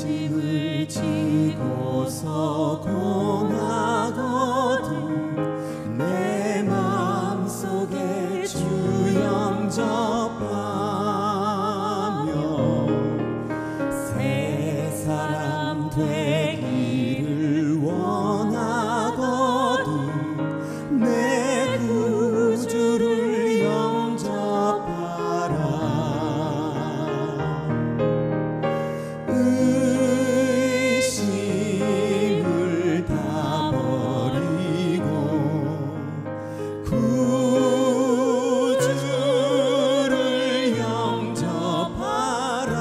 짐을 지고서 고나거든 내 마음속에 주 영접하며 새 사람 되기를 원하거든 내 구주를 영접하라. 의심을 다 버리고 구주를 영접하라.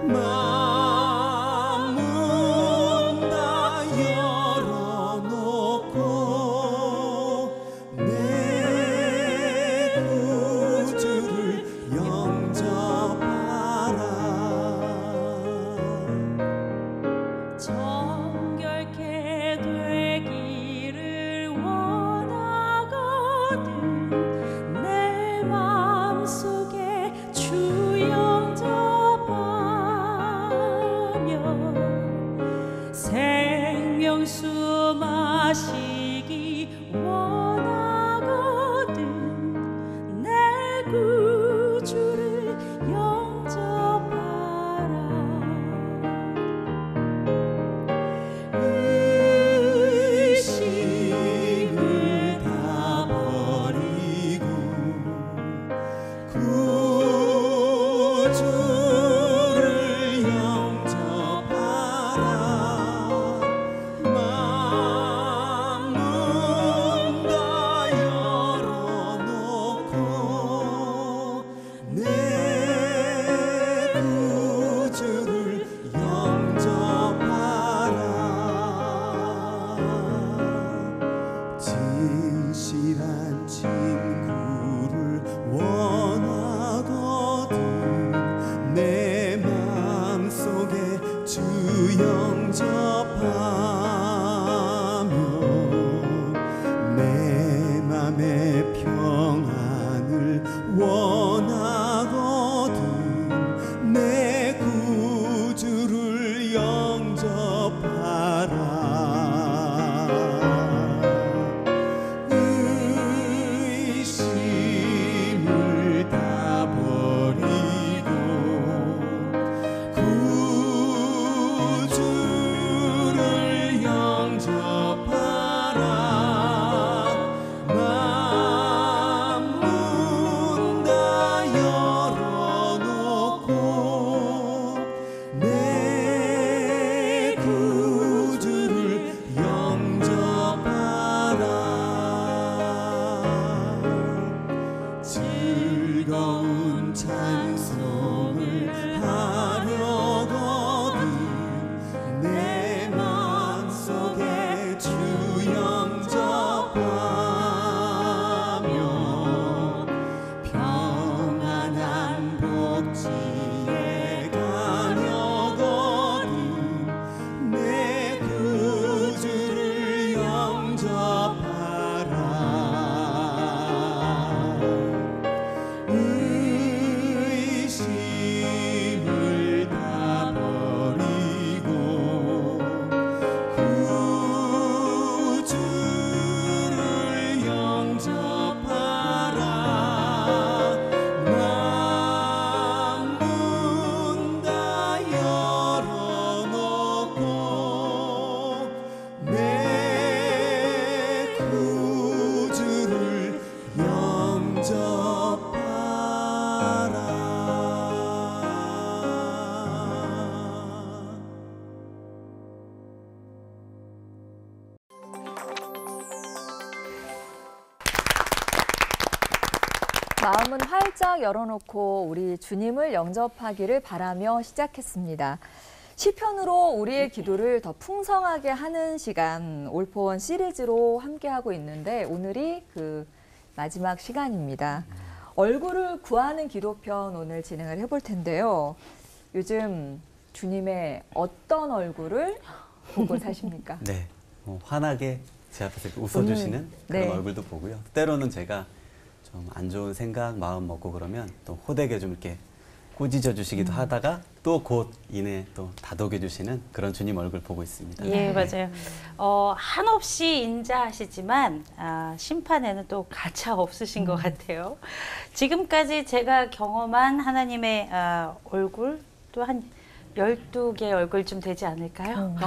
마음 문 다 열어놓고 내 구주를 영접하라. 정결케 되기를 원하거든 내 마음속에 주 영접하며 생명수 마시기 원하거든 내 구주를 영접하라. 의심을 다 버리고 구주를 영접하라. 마음 문 다 열어놓고 내 구주를 영접하라. 진실한 친구를 원하거든 내 마음속에 주 영접하며 내 맘의 평안을 원하거든 내 구주를 영접하라. 의심을 다 버리고 구주를 영접하라. 마음 문 다 열어놓고 내 구주를 영접하라. 즐거운 찬송을 하려거든 내 마음속에 주 영접하며 평안한 복지에 가려거든 내 구주를 영접하라. 의심을 다 버리고 구주를 영접하라. 마음 문 다 열어놓고 내 구주를 영접하라. 마음은 활짝 열어놓고 우리 주님을 영접하기를 바라며 시작했습니다. 시편으로 우리의 기도를 더 풍성하게 하는 시간, 올포원 시리즈로 함께하고 있는데 오늘이 그 마지막 시간입니다. 얼굴을 구하는 기도편 오늘 진행을 해볼 텐데요. 요즘 주님의 어떤 얼굴을 보고 사십니까? 네, 환하게 제 앞에서 이렇게 웃어주시는 그런 네. 얼굴도 보고요. 때로는 제가 좀 안 좋은 생각, 마음 먹고 그러면 또 호되게 좀 이렇게 꾸짖어 주시기도 하다가 또 곧 이내 또 다독여 주시는 그런 주님 얼굴 보고 있습니다. 예, 맞아요. 한없이 인자하시지만 심판에는 또 가차 없으신 것 같아요. 지금까지 제가 경험한 하나님의 얼굴 또 한 12개 얼굴쯤 되지 않을까요?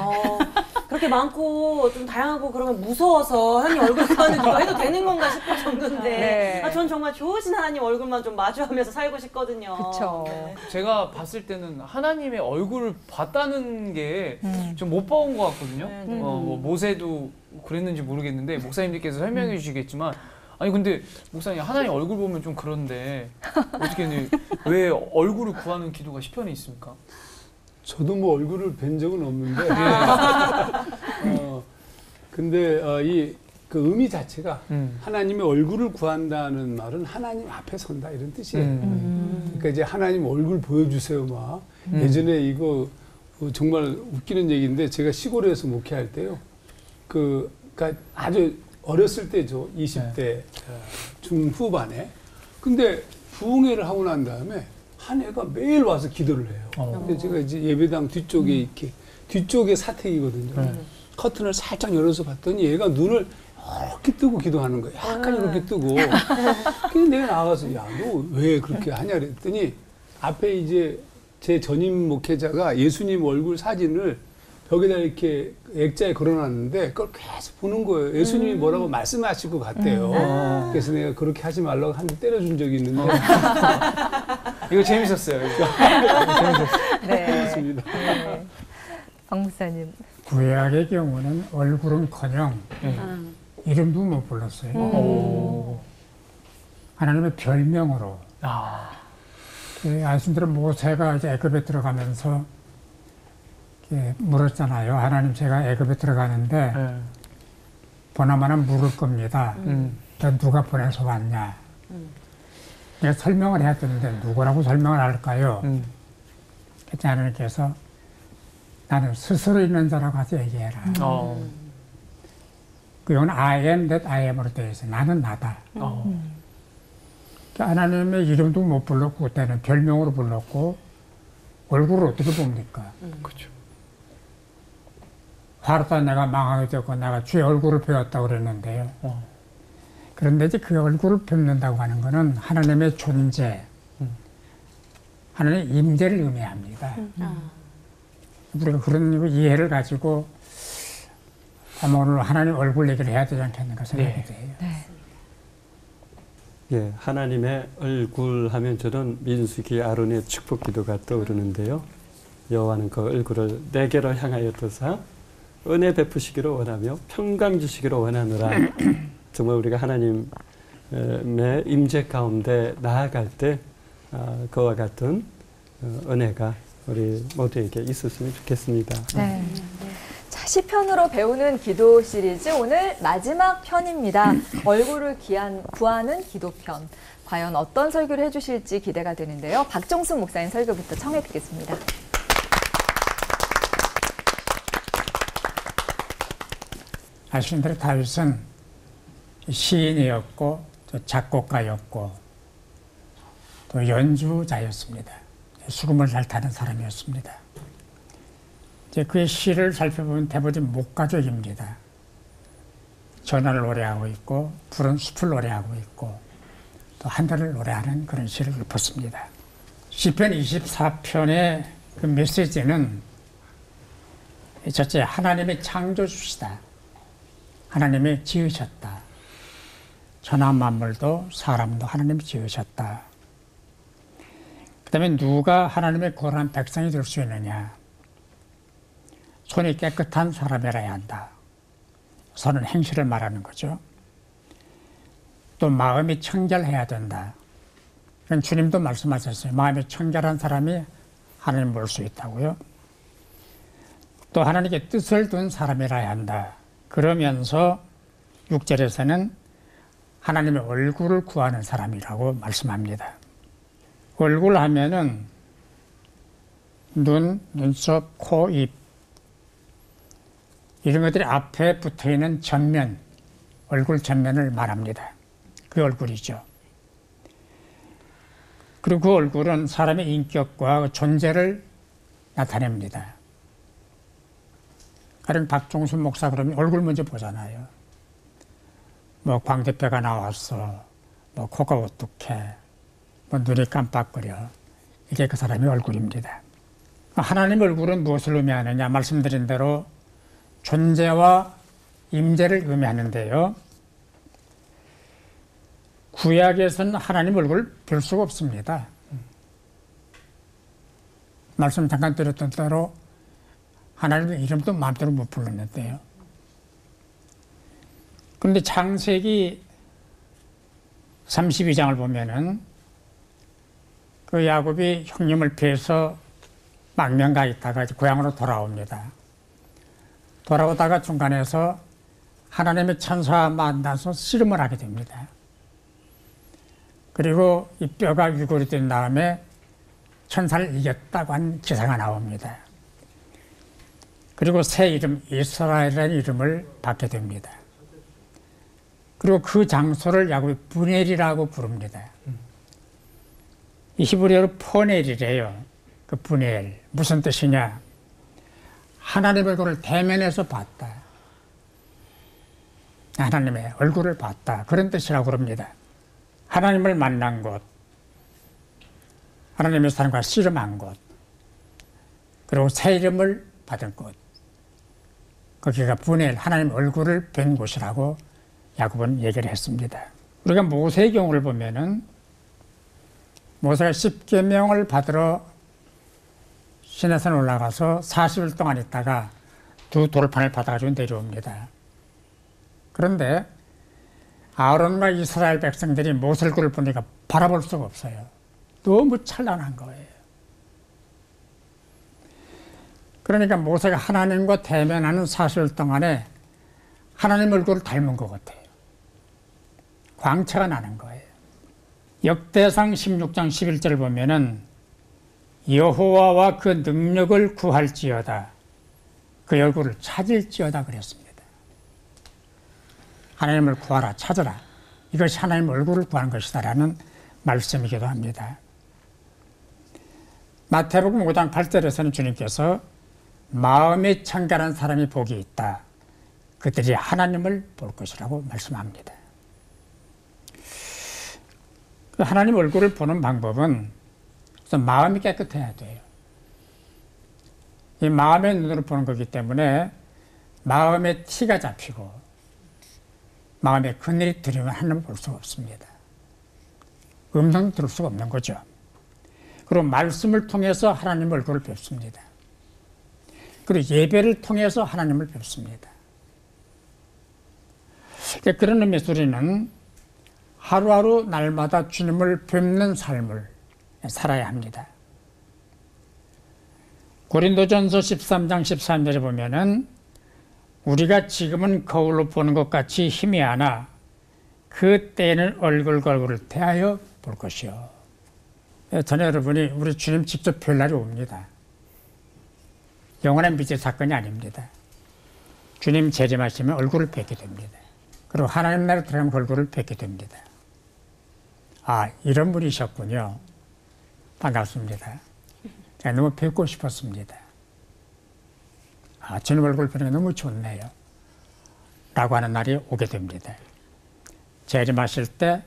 그렇게 많고 좀 다양하고 그러면 무서워서 하나님 얼굴 구하는 누가 해도 되는 건가 싶을 정도인데 네. 전 정말 좋으신 하나님 얼굴만 좀 마주하면서 살고 싶거든요. 그쵸. 네. 제가 봤을 때는 하나님의 얼굴을 봤다는 게 좀 못 본 것 같거든요. 네, 뭐 모세도 그랬는지 모르겠는데 목사님들께서 설명해 주시겠지만 아니 근데 목사님 하나님 얼굴 보면 좀 그런데 어떻게 왜 얼굴을 구하는 기도가 시편에 있습니까? 저도 뭐 얼굴을 뵌 적은 없는데, 근데 그 의미 자체가 하나님의 얼굴을 구한다는 말은 하나님 앞에 선다 이런 뜻이에요. 그러니까 이제 하나님 얼굴 보여주세요, 막. 예전에 이거 정말 웃기는 얘기인데 제가 시골에서 목회할 때요. 그러니까 아주 어렸을 때죠, 20대 중후반에. 근데 부흥회를 하고 난 다음에 한 애가 매일 와서 기도를 해요. 근데 제가 이제 예배당 뒤쪽에 이렇게 뒤쪽에 사택이거든요. 커튼을 살짝 열어서 봤더니 얘가 눈을 이렇게 뜨고 기도하는 거예요. 약간 이렇게 뜨고. 그래서 내가 나가서 야, 너 왜 그렇게 하냐 그랬더니 앞에 이제 제 전임 목회자가 예수님 얼굴 사진을 벽에다 이렇게 액자에 걸어놨는데 그걸 계속 보는 거예요. 예수님이 뭐라고 말씀하실 것 같대요. 그래서 내가 그렇게 하지 말라고 한 대 때려준 적이 있는데. 이거 재밌었어요. 이거. 네. 그렇습니다. 네. 박 목사님. 구약의 경우는 얼굴은커녕 이름도 못 불렀어요. 하나님의 별명으로. 아시는 대로 모세가 이제 애굽에 들어가면서 물었잖아요. 하나님, 제가 애굽에 들어가는데 보나마나 물을 겁니다. 너 누가 보내서 왔냐? 내가 설명을 해야 되는데 누구라고 설명을 할까요? 그때 하나님께서 나는 스스로 있는 자라고 해서 얘기해라. 그건 I am that I am으로 되어 있어요. 나는 나다. 하나님의 이름도 못 불렀고 그때는 별명으로 불렀고 얼굴을 어떻게 봅니까? 그렇죠. 화로다 내가 망하게 되고 내가 주의 얼굴을 배웠다고 그랬는데요. 그런데 이제 그 얼굴을 뵙는다고 하는 것은 하나님의 존재, 하나님의 임재를 의미합니다. 우리가 그런 이해를 가지고 아마 오늘 하나님 얼굴 얘기를 해야 되지 않겠는가 생각이 돼요. 예, 하나님의 얼굴 하면 저는 민수기 아론의 축복 기도가 떠오르는데요. 여호와는 그 얼굴을 내게로 향하여 두사 은혜 베푸시기를 원하며 평강 주시기를 원하노라. 정말 우리가 하나님의 임재 가운데 나아갈 때 그와 같은 은혜가 우리 모두에게 있었으면 좋겠습니다. 네. 자, 시편으로 배우는 기도 시리즈 오늘 마지막 편입니다. 얼굴을 구하는 기도편. 과연 어떤 설교를 해주실지 기대가 되는데요. 박정순 목사님 설교부터 청해 듣겠습니다. 아시는 대로 다윗은 시인이었고 또 작곡가였고 또 연주자였습니다. 수금을 잘 타는 사람이었습니다. 이제 그의 시를 살펴보면 대부분 목가적입니다. 전화를 노래하고 있고 푸른 숲을 노래하고 있고 또 하늘을 노래하는 그런 시를 읊었습니다. 시편 24편의 그 메시지는 첫째, 하나님의 창조주시다. 하나님이 지으셨다. 천하 만물도 사람도 하나님이 지으셨다. 그 다음에 누가 하나님의 거룩한 백성이 될 수 있느냐. 손이 깨끗한 사람이라야 한다. 손은 행실을 말하는 거죠. 또 마음이 청결해야 된다. 그건 주님도 말씀하셨어요. 마음이 청결한 사람이 하나님 볼 수 있다고요. 또 하나님께 뜻을 둔 사람이라야 한다. 그러면서 6절에서는 하나님의 얼굴을 구하는 사람이라고 말씀합니다. 얼굴 하면은 눈, 눈썹, 코, 입 이런 것들이 앞에 붙어있는 전면, 얼굴 전면을 말합니다. 그 얼굴이죠. 그리고 그 얼굴은 사람의 인격과 존재를 나타냅니다. 가령 박종순 목사 그러면 얼굴 먼저 보잖아요. 뭐 광대뼈가 나왔어, 뭐 코가 어떡해, 뭐 눈이 깜빡거려. 이게 그 사람의 얼굴입니다. 하나님 얼굴은 무엇을 의미하느냐? 말씀드린 대로 존재와 임재를 의미하는데요. 구약에서는 하나님 얼굴을 볼 수가 없습니다. 말씀 잠깐 드렸던 대로 하나님의 이름도 마음대로 못 불렀는데요. 그런데 창세기 32장을 보면은 그 야곱이 형님을 피해서 망명 가 있다가 이제 고향으로 돌아옵니다. 돌아오다가 중간에서 하나님의 천사와 만나서 씨름을 하게 됩니다. 그리고 이 뼈가 위골이 된 다음에 천사를 이겼다고 한 기사가 나옵니다. 그리고 새 이름 이스라엘이라는 이름을 받게 됩니다. 그리고 그 장소를 야곱이 브넬이라고 부릅니다. 이 히브리어로 포넬이래요. 그 브넬 무슨 뜻이냐? 하나님의 얼굴을 대면에서 봤다. 하나님의 얼굴을 봤다. 그런 뜻이라고 그럽니다. 하나님을 만난 곳, 하나님의 사람과 씨름한 곳, 그리고 새 이름을 받은 곳. 거기가 브넬, 하나님 얼굴을 뵌 곳이라고 야곱은 얘기를 했습니다. 우리가 모세의 경우를 보면은 모세가 십계명을 받으러 시내산 올라가서 40일 동안 있다가 두 돌판을 받아가지고 내려옵니다. 그런데 아론과 이스라엘 백성들이 모세 얼굴을 보니까 바라볼 수가 없어요. 너무 찬란한 거예요. 그러니까 모세가 하나님과 대면하는 40일 동안에 하나님 얼굴을 닮은 것 같아요. 광채가 나는 거예요. 역대상 16장 11절을 보면은 여호와와 그 능력을 구할지어다, 그 얼굴을 찾을지어다 그랬습니다. 하나님을 구하라, 찾으라. 이것이 하나님 얼굴을 구하는 것이다라는 말씀이기도 합니다. 마태복음 5장 8절에서는 주님께서 마음이 청결한 사람이 복이 있다, 그들이 하나님을 볼 것이라고 말씀합니다. 하나님 얼굴을 보는 방법은 우선 마음이 깨끗해야 돼요. 이 마음의 눈으로 보는 거기 때문에 마음의 티가 잡히고 마음에 그늘이 들이면 하나님을 볼 수가 없습니다. 음성도 들을 수가 없는 거죠. 그리고 말씀을 통해서 하나님 얼굴을 뵙습니다. 그리고 예배를 통해서 하나님을 뵙습니다. 그런 의미에서 우리는 하루하루 날마다 주님을 뵙는 삶을 살아야 합니다. 고린도전서 13장 13절에 보면은 우리가 지금은 거울로 보는 것 같이 희미하나 그 때에는 얼굴과 얼굴을 대하여 볼 것이요. 저는 여러분이 우리 주님 직접 뵐 날이 옵니다. 영원한 미제 사건이 아닙니다. 주님 재림하시면 얼굴을 뵙게 됩니다. 그리고 하나님 나라에 들어가면 얼굴을 뵙게 됩니다. 아, 이런 분이셨군요. 반갑습니다. 제가 너무 뵙고 싶었습니다. 아, 주님 얼굴 보는 게 너무 좋네요. 라고 하는 날이 오게 됩니다. 재림하실 때,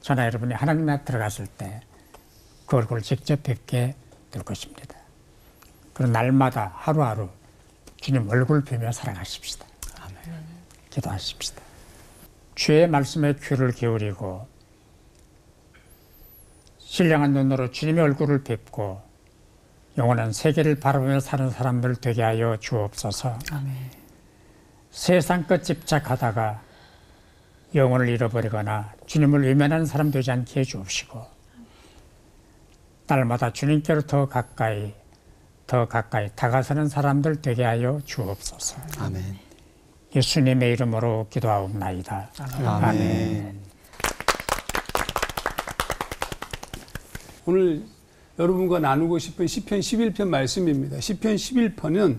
저나 여러분이 하나님 나라에 들어갔을 때 그 얼굴을 직접 뵙게 될 것입니다. 그런 날마다 하루하루 주님 얼굴 뵈며 살아가십시다. 아멘. 기도하십시다. 주의 말씀에 귀를 기울이고 신령한 눈으로 주님의 얼굴을 뵙고 영원한 세계를 바라보며 사는 사람들 되게 하여 주옵소서. 아멘. 세상 것 집착하다가 영혼을 잃어버리거나 주님을 외면하는 사람 되지 않게 해주옵시고 날마다 주님께로 더 가까이 다가서는 사람들 되게 하여 주옵소서. 아멘. 예수님의 이름으로 기도하옵나이다. 아멘. 아멘. 오늘 여러분과 나누고 싶은 시편 11편 말씀입니다. 시편 11편은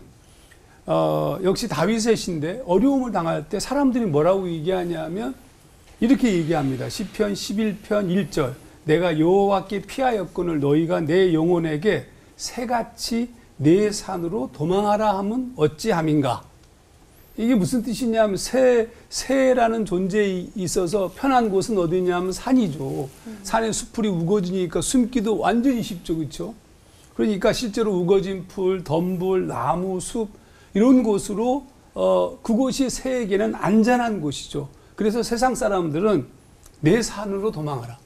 역시 다윗의 시인데 어려움을 당할 때 사람들이 뭐라고 얘기하냐면 이렇게 얘기합니다. 시편 11편 1절 내가 여호와께 피하였거늘 너희가 내 영혼에게 새같이 내 산으로 도망하라 함은 어찌함인가. 이게 무슨 뜻이냐면 새라는 존재에 있어서 편한 곳은 어디냐면 산이죠. 산에 수풀이 우거지니까 숨기도 완전히 쉽죠. 그렇죠? 그러니까 실제로 우거진 풀, 덤불, 나무, 숲 이런 곳으로 그곳이 새에게는 안전한 곳이죠. 그래서 세상 사람들은 내 산으로 도망하라.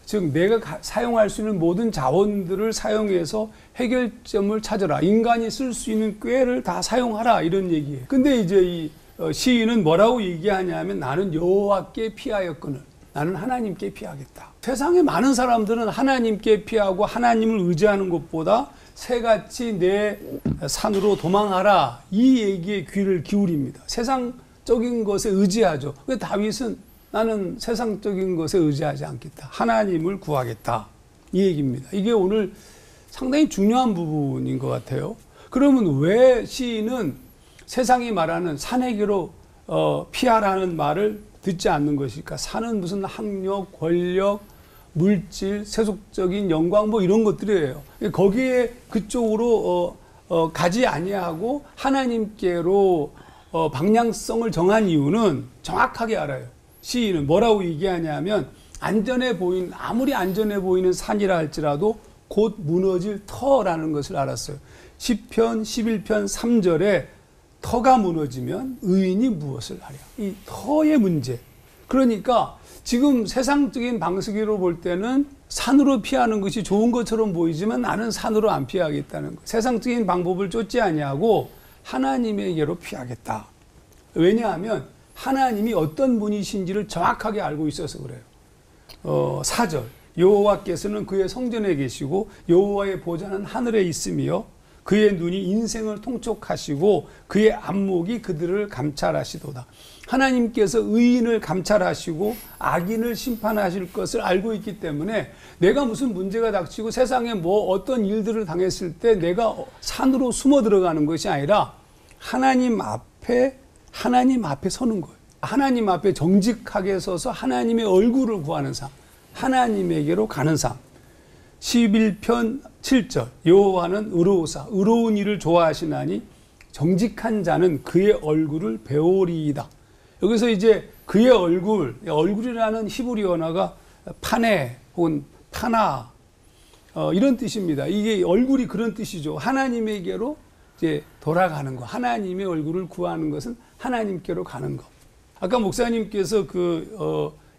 즉 내가 사용할 수 있는 모든 자원들을 사용해서 해결점을 찾아라. 인간이 쓸 수 있는 꾀를 다 사용하라 이런 얘기예요. 근데 이제 이 시인은 뭐라고 얘기하냐면 나는 여호와께 피하였거늘 나는 하나님께 피하겠다. 세상에 많은 사람들은 하나님께 피하고 하나님을 의지하는 것보다 새같이 내 산으로 도망하라 이 얘기에 귀를 기울입니다. 세상적인 것에 의지하죠. 근데 다윗은 나는 세상적인 것에 의지하지 않겠다. 하나님을 구하겠다. 이 얘기입니다. 이게 오늘 상당히 중요한 부분인 것 같아요. 그러면 왜 시인은 세상이 말하는 산에게로 피하라는 말을 듣지 않는 것일까? 산은 무슨 학력, 권력, 물질, 세속적인 영광 뭐 이런 것들이에요. 거기에 그쪽으로 가지 아니하고 하나님께로 방향성을 정한 이유는 정확하게 알아요. 시인은 뭐라고 얘기하냐면 아무리 안전해 보이는 산이라 할지라도 곧 무너질 터라는 것을 알았어요. 시편 11편 3절에 터가 무너지면 의인이 무엇을 하랴. 이 터의 문제. 그러니까 지금 세상적인 방식으로 볼 때는 산으로 피하는 것이 좋은 것처럼 보이지만 나는 산으로 안 피하겠다는 것. 세상적인 방법을 쫓지 아니하고 하나님에게로 피하겠다. 왜냐하면 하나님이 어떤 분이신지를 정확하게 알고 있어서 그래요. 4절 여호와께서는 그의 성전에 계시고 여호와의 보좌는 하늘에 있으며 그의 눈이 인생을 통촉하시고 그의 안목이 그들을 감찰하시도다. 하나님께서 의인을 감찰하시고 악인을 심판하실 것을 알고 있기 때문에 내가 무슨 문제가 닥치고 세상에 뭐 어떤 일들을 당했을 때 내가 산으로 숨어 들어가는 것이 아니라 하나님 앞에 서는 거예요. 하나님 앞에 정직하게 서서 하나님의 얼굴을 구하는 삶, 하나님에게로 가는 삶. 11편 7절 여호와는 의로우사 의로운 일을 좋아하시나니 정직한 자는 그의 얼굴을 배우리이다. 여기서 이제 그의 얼굴이라는 히브리 언어가 파네 혹은 파나 이런 뜻입니다. 이게 얼굴이 그런 뜻이죠. 하나님에게로 이제 돌아가는 거, 하나님의 얼굴을 구하는 것은 하나님께로 가는 거. 아까 목사님께서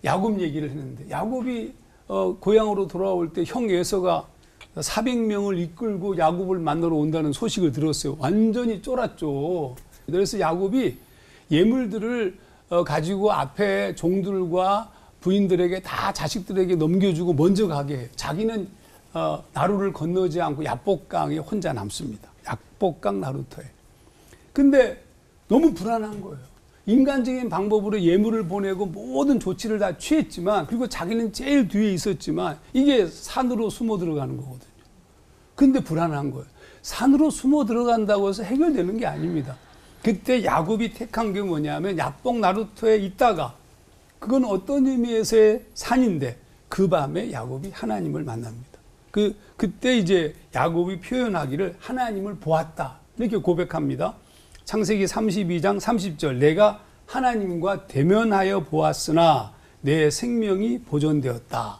야곱 얘기를 했는데 야곱이 고향으로 돌아올 때 형 에서가 400명을 이끌고 야곱을 만나러 온다는 소식을 들었어요. 완전히 쫄았죠. 그래서 야곱이 예물들을 가지고 앞에 종들과 부인들에게 다 자식들에게 넘겨주고 먼저 가게 해요. 자기는 나루를 건너지 않고 야복강에 혼자 남습니다. 야복강 나루터에. 근데 너무 불안한 거예요. 인간적인 방법으로 예물을 보내고 모든 조치를 다 취했지만 그리고 자기는 제일 뒤에 있었지만 이게 산으로 숨어 들어가는 거거든요. 근데 불안한 거예요. 산으로 숨어 들어간다고 해서 해결되는 게 아닙니다. 그때 야곱이 택한 게 뭐냐면 야복 나루터에 있다가 그건 어떤 의미에서의 산인데 그 밤에 야곱이 하나님을 만납니다. 그때 이제 야곱이 표현하기를 하나님을 보았다 이렇게 고백합니다. 창세기 32장 30절 내가 하나님과 대면하여 보았으나 내 생명이 보존되었다.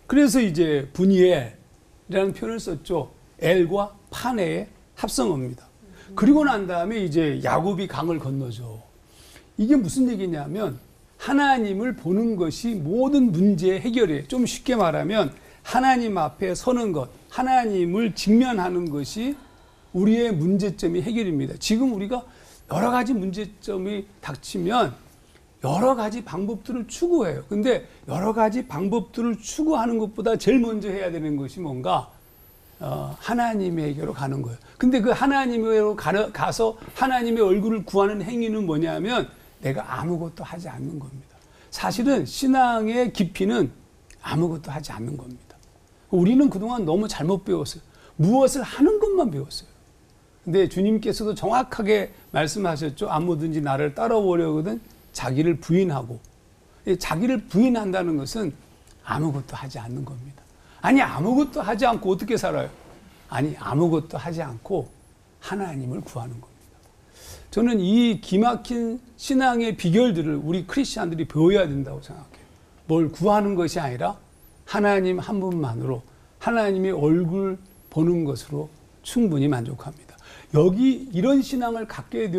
그래서 이제 분이엘이라는 표현을 썼죠. 엘과 파네의 합성어입니다. 그리고 난 다음에 이제 야곱이 강을 건너죠. 이게 무슨 얘기냐면 하나님을 보는 것이 모든 문제의 해결이에요. 좀 쉽게 말하면 하나님 앞에 서는 것, 하나님을 직면하는 것이 우리의 문제점이 해결입니다. 지금 우리가 여러 가지 문제점이 닥치면 여러 가지 방법들을 추구해요. 근데 여러 가지 방법들을 추구하는 것보다 제일 먼저 해야 되는 것이 뭔가 하나님에게로 가는 거예요. 근데 그 하나님에게로 가서 하나님의 얼굴을 구하는 행위는 뭐냐면 내가 아무것도 하지 않는 겁니다. 사실은 신앙의 깊이는 아무것도 하지 않는 겁니다. 우리는 그동안 너무 잘못 배웠어요. 무엇을 하는 것만 배웠어요. 근데 주님께서도 정확하게 말씀하셨죠. 아무든지 나를 따라오려거든 자기를 부인하고. 자기를 부인한다는 것은 아무것도 하지 않는 겁니다. 아니 아무것도 하지 않고 어떻게 살아요? 아니 아무것도 하지 않고 하나님을 구하는 겁니다. 저는 이 기막힌 신앙의 비결들을 우리 크리스찬들이 배워야 된다고 생각해요. 뭘 구하는 것이 아니라 하나님 한 분만으로 하나님의 얼굴 보는 것으로 충분히 만족합니다. 여기 이런 신앙을 갖게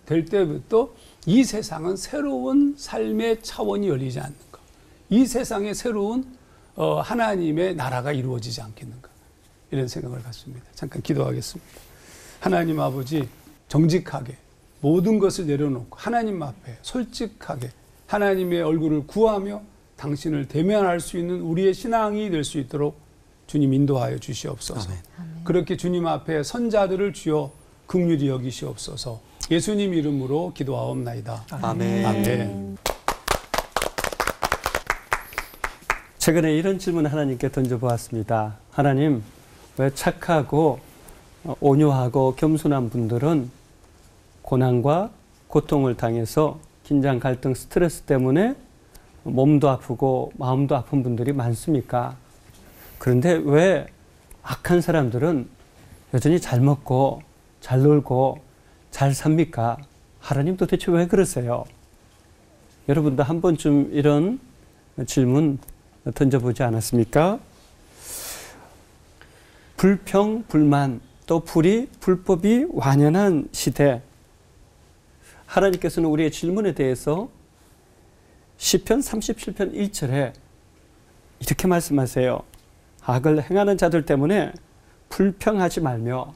될 때부터 이 세상은 새로운 삶의 차원이 열리지 않는가. 이 세상에 새로운 하나님의 나라가 이루어지지 않겠는가. 이런 생각을 갖습니다. 잠깐 기도하겠습니다. 하나님 아버지, 정직하게 모든 것을 내려놓고 하나님 앞에 솔직하게 하나님의 얼굴을 구하며 당신을 대면할 수 있는 우리의 신앙이 될 수 있도록 주님 인도하여 주시옵소서. 아멘. 그렇게 주님 앞에 선자들을 주여 긍휼히 여기시옵소서. 예수님 이름으로 기도하옵나이다. 아멘. 아멘. 최근에 이런 질문 하나님께 던져보았습니다. 하나님, 왜 착하고 온유하고 겸손한 분들은 고난과 고통을 당해서 긴장, 갈등, 스트레스 때문에 몸도 아프고 마음도 아픈 분들이 많습니까? 그런데 왜 악한 사람들은 여전히 잘 먹고 잘 놀고 잘 삽니까? 하나님 도대체 왜 그러세요? 여러분도 한 번쯤 이런 질문 던져보지 않았습니까? 불평, 불만, 또 불의, 불법이 완연한 시대. 하나님께서는 우리의 질문에 대해서 시편 37편 1절에 이렇게 말씀하세요. 악을 행하는 자들 때문에 불평하지 말며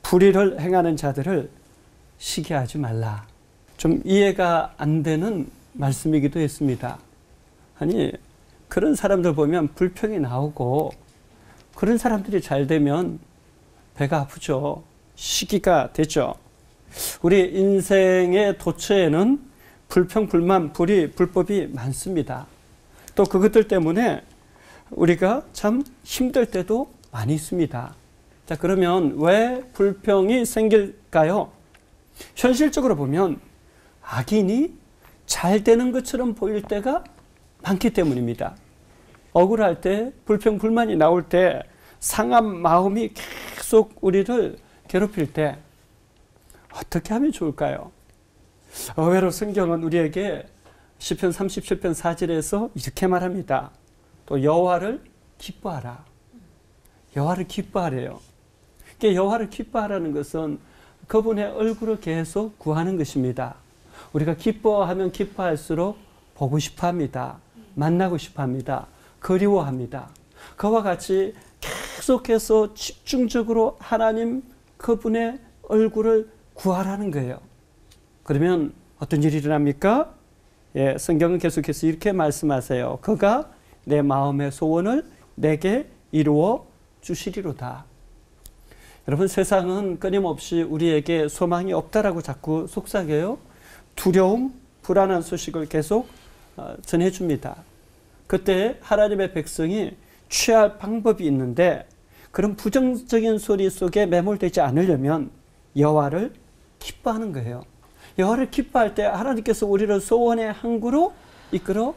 불의를 행하는 자들을 시기하지 말라. 좀 이해가 안 되는 말씀이기도 했습니다. 아니, 그런 사람들 보면 불평이 나오고 그런 사람들이 잘 되면 배가 아프죠. 시기가 되죠. 우리 인생의 도처에는 불평, 불만, 불의, 불법이 많습니다. 또 그것들 때문에 우리가 참 힘들 때도 많이 있습니다. 자, 그러면 왜 불평이 생길까요? 현실적으로 보면 악인이 잘 되는 것처럼 보일 때가 많기 때문입니다. 억울할 때, 불평, 불만이 나올 때, 상한 마음이 계속 우리를 괴롭힐 때 어떻게 하면 좋을까요? 의외로 성경은 우리에게 시편 37편 4절에서 이렇게 말합니다. 또 여호와를 기뻐하라. 여호와를 기뻐하래요. 여호와를 기뻐하라는 것은 그분의 얼굴을 계속 구하는 것입니다. 우리가 기뻐하면 기뻐할수록 보고 싶어합니다. 만나고 싶어합니다. 그리워합니다. 그와 같이 계속해서 집중적으로 하나님 그분의 얼굴을 구하라는 거예요. 그러면 어떤 일이 일어납니까? 예, 성경은 계속해서 이렇게 말씀하세요. 그가 내 마음의 소원을 내게 이루어 주시리로다. 여러분, 세상은 끊임없이 우리에게 소망이 없다라고 자꾸 속삭여요. 두려움, 불안한 소식을 계속 전해줍니다. 그때 하나님의 백성이 취할 방법이 있는데 그런 부정적인 소리 속에 매몰되지 않으려면 여호와를 기뻐하는 거예요. 여호와를 기뻐할 때 하나님께서 우리를 소원의 항구로 이끌어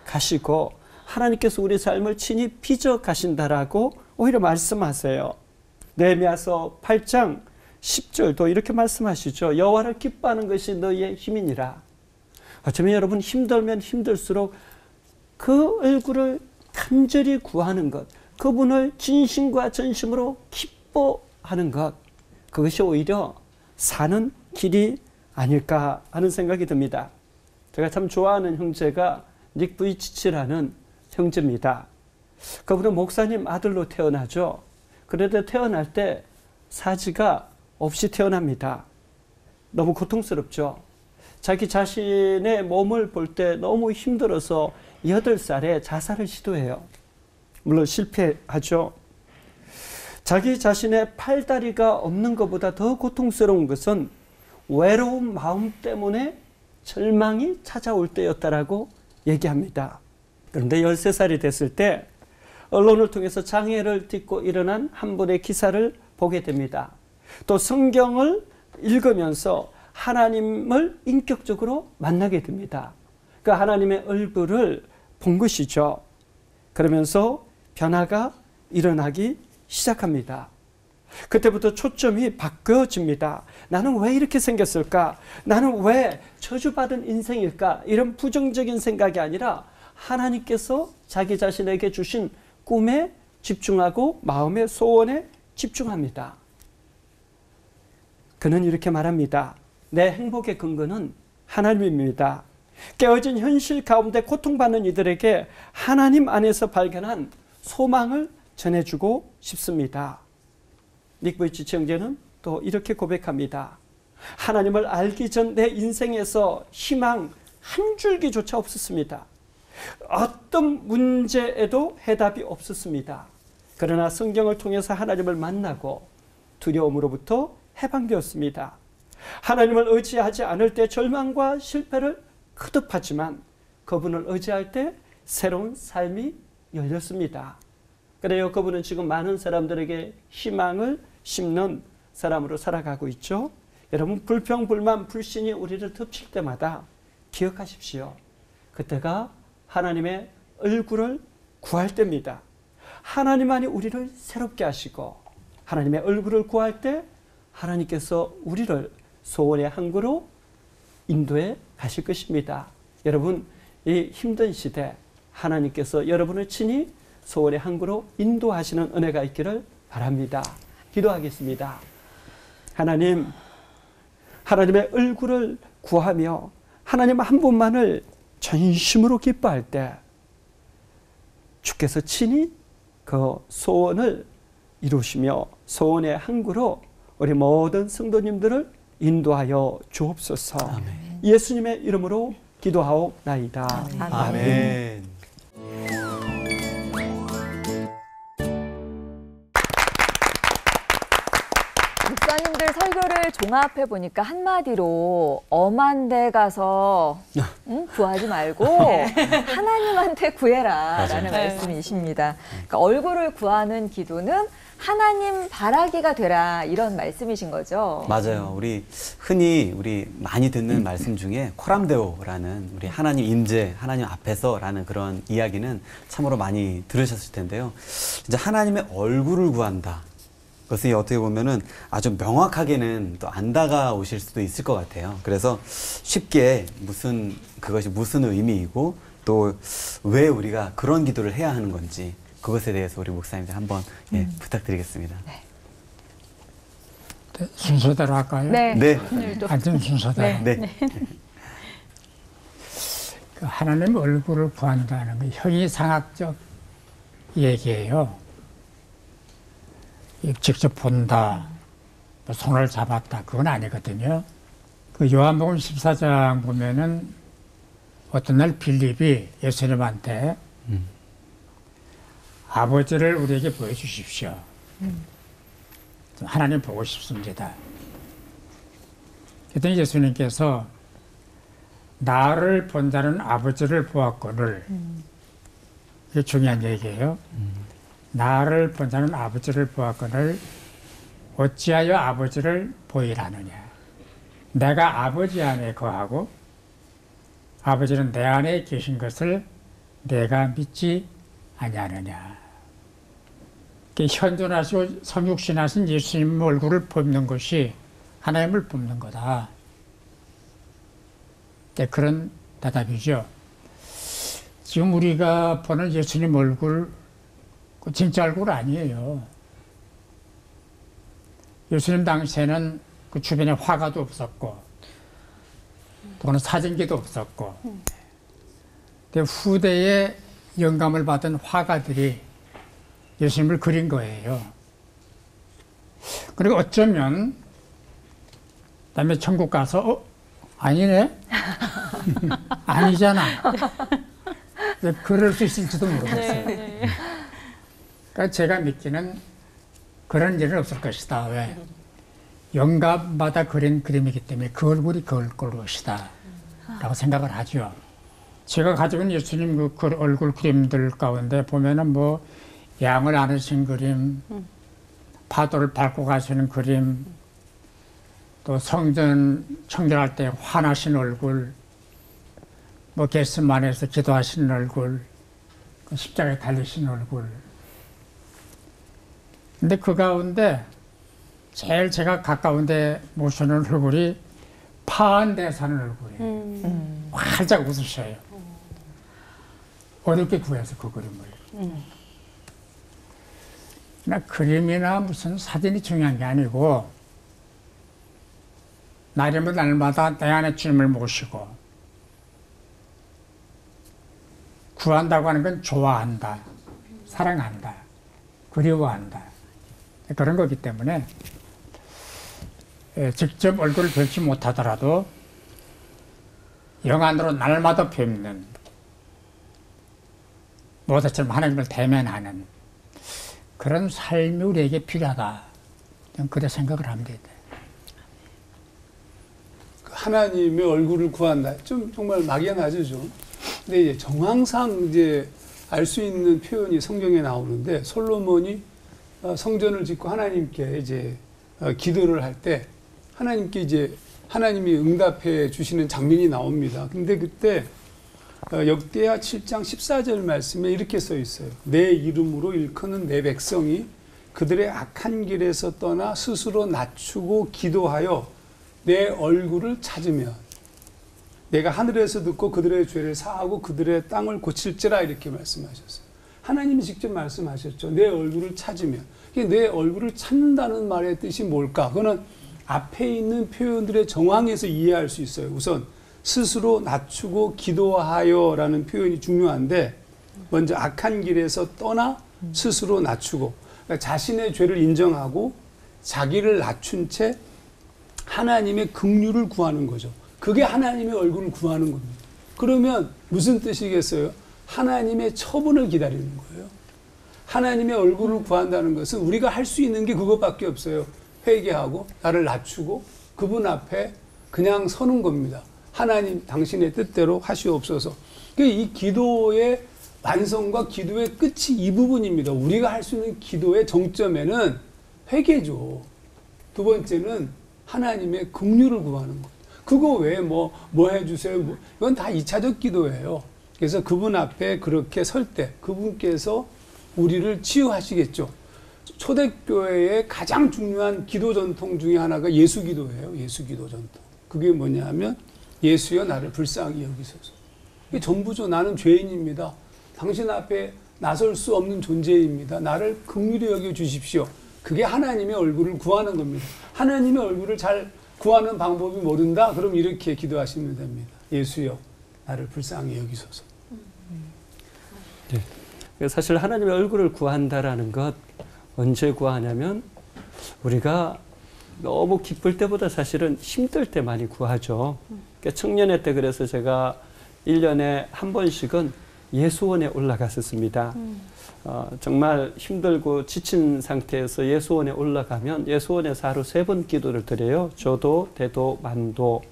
가시고 하나님께서 우리 삶을 친히 빚어 가신다라고 오히려 말씀하세요. 느헤미야서 8장 10절도 이렇게 말씀하시죠. 여호와를 기뻐하는 것이 너희의 힘이니라. 어쩌면 여러분 힘들면 힘들수록 그 얼굴을 간절히 구하는 것, 그분을 진심과 전심으로 기뻐하는 것, 그것이 오히려 사는 길이 아닐까 하는 생각이 듭니다. 제가 참 좋아하는 형제가 닉 부이치치라는 형제입니다. 그분은 목사님 아들로 태어나죠. 그런데 태어날 때 사지가 없이 태어납니다. 너무 고통스럽죠. 자기 자신의 몸을 볼 때 너무 힘들어서 8살에 자살을 시도해요. 물론 실패하죠. 자기 자신의 팔다리가 없는 것보다 더 고통스러운 것은 외로운 마음 때문에 절망이 찾아올 때였다라고 얘기합니다. 그런데 13살이 됐을 때 언론을 통해서 장애를 딛고 일어난 한 분의 기사를 보게 됩니다. 또 성경을 읽으면서 하나님을 인격적으로 만나게 됩니다. 그 하나님의 얼굴을 본 것이죠. 그러면서 변화가 일어나기 시작합니다. 그때부터 초점이 바뀌어집니다. 나는 왜 이렇게 생겼을까? 나는 왜 저주받은 인생일까? 이런 부정적인 생각이 아니라 하나님께서 자기 자신에게 주신 꿈에 집중하고 마음의 소원에 집중합니다. 그는 이렇게 말합니다. 내 행복의 근거는 하나님입니다. 깨어진 현실 가운데 고통받는 이들에게 하나님 안에서 발견한 소망을 전해주고 싶습니다. 닉 보이치치 형제는 또 이렇게 고백합니다. 하나님을 알기 전 내 인생에서 희망 한 줄기조차 없었습니다. 어떤 문제에도 해답이 없었습니다. 그러나 성경을 통해서 하나님을 만나고 두려움으로부터 해방되었습니다. 하나님을 의지하지 않을 때 절망과 실패를 거듭하지만 그분을 의지할 때 새로운 삶이 열렸습니다. 그래요. 그분은 지금 많은 사람들에게 희망을 심는 사람으로 살아가고 있죠. 여러분, 불평, 불만, 불신이 우리를 덮칠 때마다 기억하십시오. 그때가 하나님의 얼굴을 구할 때입니다. 하나님만이 우리를 새롭게 하시고 하나님의 얼굴을 구할 때 하나님께서 우리를 소원의 항구로 인도해 가실 것입니다. 여러분, 이 힘든 시대 하나님께서 여러분을 친히 소원의 항구로 인도하시는 은혜가 있기를 바랍니다. 기도하겠습니다. 하나님, 하나님의 얼굴을 구하며 하나님 한 분만을 전심으로 기뻐할 때 주께서 친히 그 소원을 이루시며 소원의 항구로 우리 모든 성도님들을 인도하여 주옵소서. 아멘. 예수님의 이름으로 기도하옵나이다. 아멘. 아멘. 목사님들 설교를 종합해 보니까 한마디로 엄한 데 가서 구하지 말고 하나님한테 구해라라는 말씀이십니다. 그러니까 얼굴을 구하는 기도는 하나님 바라기가 되라, 이런 말씀이신 거죠. 맞아요. 우리 흔히 많이 듣는 말씀 중에 코람데오라는 우리 하나님 임재, 하나님 앞에서라는 그런 이야기는 참으로 많이 들으셨을 텐데요. 이제 하나님의 얼굴을 구한다. 그것이 어떻게 보면은 아주 명확하게는 또 안 다가오실 수도 있을 것 같아요. 그래서 쉽게 그것이 무슨 의미이고 또 왜 우리가 그런 기도를 해야 하는 건지 그것에 대해서 우리 목사님들 한번 부탁드리겠습니다. 네. 네, 순서대로 할까요? 네. 네. 앉은 순서대로. 네. 네. 그 하나님 얼굴을 구한다는 건 형이상학적 얘기예요. 직접 본다, 손을 잡았다, 그건 아니거든요. 그 요한복음 14장 보면은 어떤 날 빌립이 예수님한테 아버지를 우리에게 보여주십시오. 하나님 보고 싶습니다. 그랬더니 예수님께서 나를 본 자는 아버지를 보았거늘, 이게 중요한 얘기예요. 나를 본 자는 아버지를 보았거늘 어찌하여 아버지를 보이라느냐. 내가 아버지 안에 거하고 아버지는 내 안에 계신 것을 내가 믿지 아니하느냐. 현존하시고 성육신하신 예수님 얼굴을 봅는 것이 하나님을 봅는 거다. 그런 대답이죠. 지금 우리가 보는 예수님 얼굴, 그 진짜 얼굴 아니에요. 예수님 당시에는 그 주변에 화가도 없었고 또는 사진기도 없었고, 후대에 영감을 받은 화가들이 예수님을 그린 거예요. 그리고 어쩌면 그다음에 천국 가서 아니네? 아니잖아. 그럴 수 있을지도 모르겠어요. 그러니까 제가 믿기는 그런 일은 없을 것이다. 왜? 영감마다 그린 그림이기 때문에 그 얼굴이 그 얼굴 것이다 라고 생각을 하죠. 제가 가지고 있는 예수님 그 얼굴 그림들 가운데 보면은 뭐 양을 안으신 그림, 파도를 밟고 가시는 그림, 또 성전 청결할 때 화나신 얼굴, 뭐 겟세마네에서 기도하시는 얼굴, 그 십자가에 달리신 얼굴. 근데 그 가운데 제일 제가 가까운데 모시는 얼굴이 파한 데 사는 얼굴이에요. 활짝 웃으셔요. 어렵게 구해서 그 그림을. 나 그림이나 무슨 사진이 중요한 게 아니고 날이면 날마다 내 안에 주님을 모시고 구한다고 하는 건 좋아한다, 사랑한다, 그리워한다 그런 거기 때문에 직접 얼굴을 뵙지 못하더라도 영안으로 날마다 뵙는 모세처럼 하나님을 대면하는 그런 삶이 우리에게 필요하다. 저는 그렇게 생각을 합니다. 하나님의 얼굴을 구한다. 좀 정말 막연하죠, 좀. 근데 이제 정황상 이제 알 수 있는 표현이 성경에 나오는데 솔로몬이 성전을 짓고 하나님께 이제 기도를 할 때 하나님께 이제 하나님이 응답해 주시는 장면이 나옵니다. 근데 그때 역대하 7장 14절 말씀에 이렇게 써 있어요. 내 이름으로 일컫는 내 백성이 그들의 악한 길에서 떠나 스스로 낮추고 기도하여 내 얼굴을 찾으면 내가 하늘에서 듣고 그들의 죄를 사하고 그들의 땅을 고칠지라 이렇게 말씀하셨어요. 하나님이 직접 말씀하셨죠. 내 얼굴을 찾으면. 내 얼굴을 찾는다는 말의 뜻이 뭘까? 그거는 앞에 있는 표현들의 정황에서 이해할 수 있어요. 우선 스스로 낮추고 기도하여 라는 표현이 중요한데 먼저 악한 길에서 떠나 스스로 낮추고 그러니까 자신의 죄를 인정하고 자기를 낮춘 채 하나님의 긍휼을 구하는 거죠. 그게 하나님의 얼굴을 구하는 겁니다. 그러면 무슨 뜻이겠어요? 하나님의 처분을 기다리는 거예요. 하나님의 얼굴을 구한다는 것은 우리가 할 수 있는 게 그것밖에 없어요. 회개하고 나를 낮추고 그분 앞에 그냥 서는 겁니다. 하나님 당신의 뜻대로 하시옵소서. 이 기도의 완성과 기도의 끝이 이 부분입니다. 우리가 할 수 있는 기도의 정점에는 회개죠. 두 번째는 하나님의 긍휼을 구하는 것. 그거 왜 뭐 해주세요. 이건 다 2차적 기도예요. 그래서 그분 앞에 그렇게 설 때 그분께서 우리를 치유하시겠죠. 초대교회의 가장 중요한 기도 전통 중에 하나가 예수 기도예요. 예수 기도 전통. 그게 뭐냐 하면 예수여 나를 불쌍히 여기소서. 이게 전부죠. 나는 죄인입니다. 당신 앞에 나설 수 없는 존재입니다. 나를 긍휼히 여겨 주십시오. 그게 하나님의 얼굴을 구하는 겁니다. 하나님의 얼굴을 잘 구하는 방법이 모른다? 그럼 이렇게 기도하시면 됩니다. 예수여 나를 불쌍히 여기소서. 네. 사실 하나님의 얼굴을 구한다라는 것 언제 구하냐면 우리가 너무 기쁠 때보다 사실은 힘들 때 많이 구하죠. 그러니까 청년회 때 그래서 제가 1년에 한 번씩은 예수원에 올라갔었습니다. 정말 힘들고 지친 상태에서 예수원에 올라가면 예수원에서 하루 3번 기도를 드려요. 조도, 대도, 만도.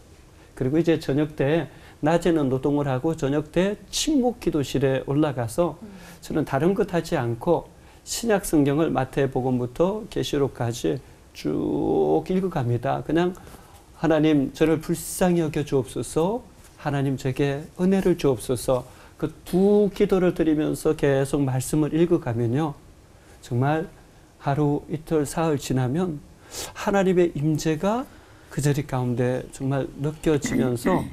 그리고 이제 저녁 때 낮에는 노동을 하고 저녁 때 침묵 기도실에 올라가서 저는 다른 것 하지 않고 신약 성경을 마태복음부터 계시록까지 쭉 읽어갑니다. 그냥 하나님 저를 불쌍히 여겨 주옵소서, 하나님 제게 은혜를 주옵소서. 그 두 기도를 드리면서 계속 말씀을 읽어가면요, 정말 하루 이틀 사흘 지나면 하나님의 임재가 그 자리 가운데 정말 느껴지면서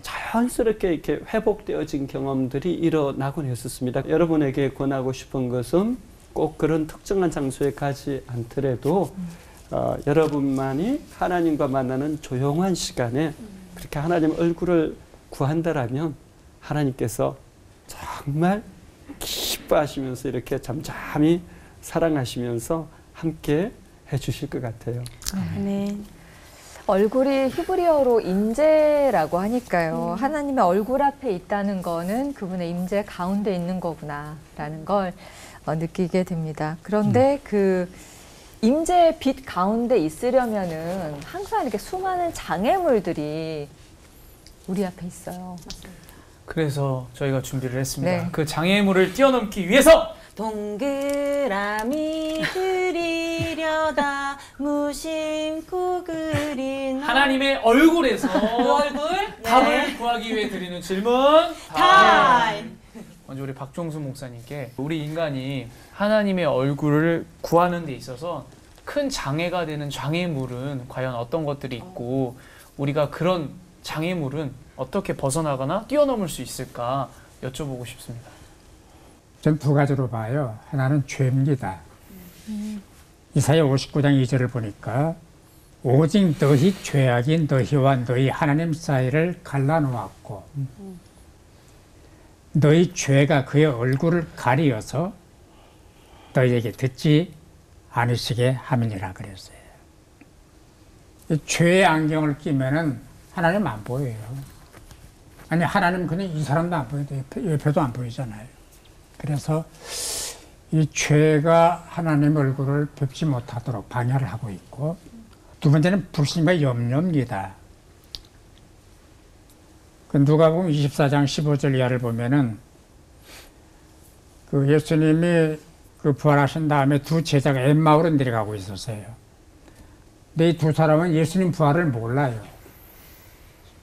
자연스럽게 이렇게 회복되어진 경험들이 일어나곤 했었습니다. 여러분에게 권하고 싶은 것은 꼭 그런 특정한 장소에 가지 않더라도 여러분만이 하나님과 만나는 조용한 시간에 그렇게 하나님 얼굴을 구한다라면 하나님께서 정말 기뻐하시면서 이렇게 잠잠히 사랑하시면서 함께 해주실 것 같아요. 아멘. 얼굴이 히브리어로 임재라고 하니까요. 하나님의 얼굴 앞에 있다는 거는 그분의 임재 가운데 있는 거구나라는 걸 느끼게 됩니다. 그런데 그 임재의 빛 가운데 있으려면은 항상 이렇게 수많은 장애물들이 우리 앞에 있어요. 그래서 저희가 준비를 했습니다. 네. 그 장애물을 뛰어넘기 위해서 동그라미 그리려다 무심코 그린 하나님의 얼굴에서 그 얼굴 답을 네. 구하기 위해 드리는 질문 타임. 먼저 우리 박종수 목사님께 우리 인간이 하나님의 얼굴을 구하는 데 있어서 큰 장애가 되는 장애물은 과연 어떤 것들이 있고 우리가 그런 장애물은 어떻게 벗어나거나 뛰어넘을 수 있을까 여쭤보고 싶습니다. 전 두 가지로 봐요. 하나는 죄입니다. 이사야 59장 2절을 보니까 오직 너희 죄악이 너희와 너희 하나님 사이를 갈라놓았고 너희 죄가 그의 얼굴을 가리어서 너희에게 듣지 않으시게 함이니라 그랬어요. 죄의 안경을 끼면은 하나님 안 보여요. 아니 하나님 그냥 이 사람도 안 보여도 옆에도 안 보이잖아요. 그래서 이 죄가 하나님 얼굴을 뵙지 못하도록 방해를 하고 있고 두 번째는 불신과 염려입니다. 그 누가복음 24장 15절 이하를 보면은 그 예수님이 그 부활하신 다음에 두 제자가 엠마오로 내려가고 있었어요. 근데 이 두 사람은 예수님 부활을 몰라요.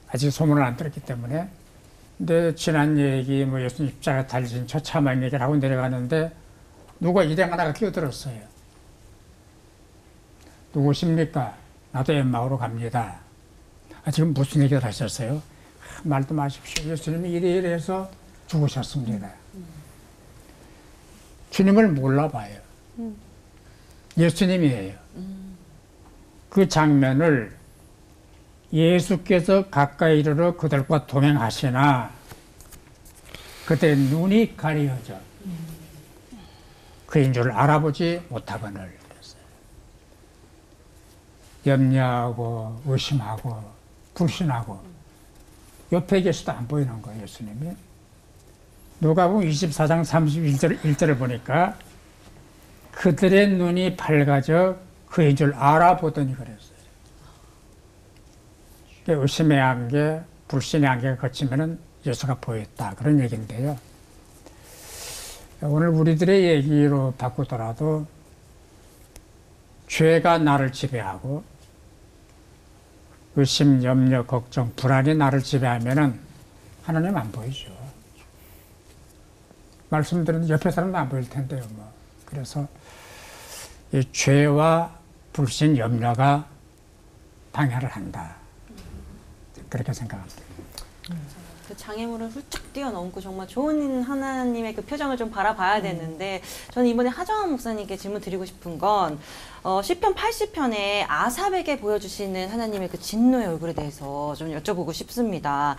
아직 소문을 안 들었기 때문에. 근데 지난 얘기, 뭐 예수님 십자가 달리신 처참한 얘기를 하고 내려가는데 누가 일행 하나가 끼어들었어요. 누구십니까? 나도 엠마오로 갑니다. 지금 무슨 얘기를 하셨어요? 말도 마십시오. 예수님이 이래 해서 죽으셨습니다. 주님을 몰라봐요. 예수님이에요. 그 장면을 예수께서 가까이 이르러 그들과 동행하시나 그때 눈이 가려져 그인 줄 알아보지 못하거늘 그랬어요. 염려하고 의심하고 불신하고 옆에 계셔도 안 보이는 거예요, 예수님이. 누가복음 24장 31절을 보니까 그들의 눈이 밝아져 그인 줄 알아보더니 그랬어요. 의심의 안개, 불신의 안개가 거치면은 예수가 보였다. 그런 얘기인데요. 오늘 우리들의 얘기로 바꾸더라도 죄가 나를 지배하고 의심, 염려, 걱정, 불안이 나를 지배하면은 하나님 안 보이죠. 말씀드린 옆에 사람도 안 보일 텐데요. 뭐. 그래서 이 죄와 불신, 염려가 방해를 한다. 그렇게 생각합니다. 그 장애물을 훌쩍 뛰어넘고 정말 좋은 하나님의 그 표정을 좀 바라봐야 되는데 저는 이번에 하정환 목사님께 질문 드리고 싶은 건 시편 80편에 아삽에게 보여주시는 하나님의 그 진노의 얼굴에 대해서 좀 여쭤보고 싶습니다.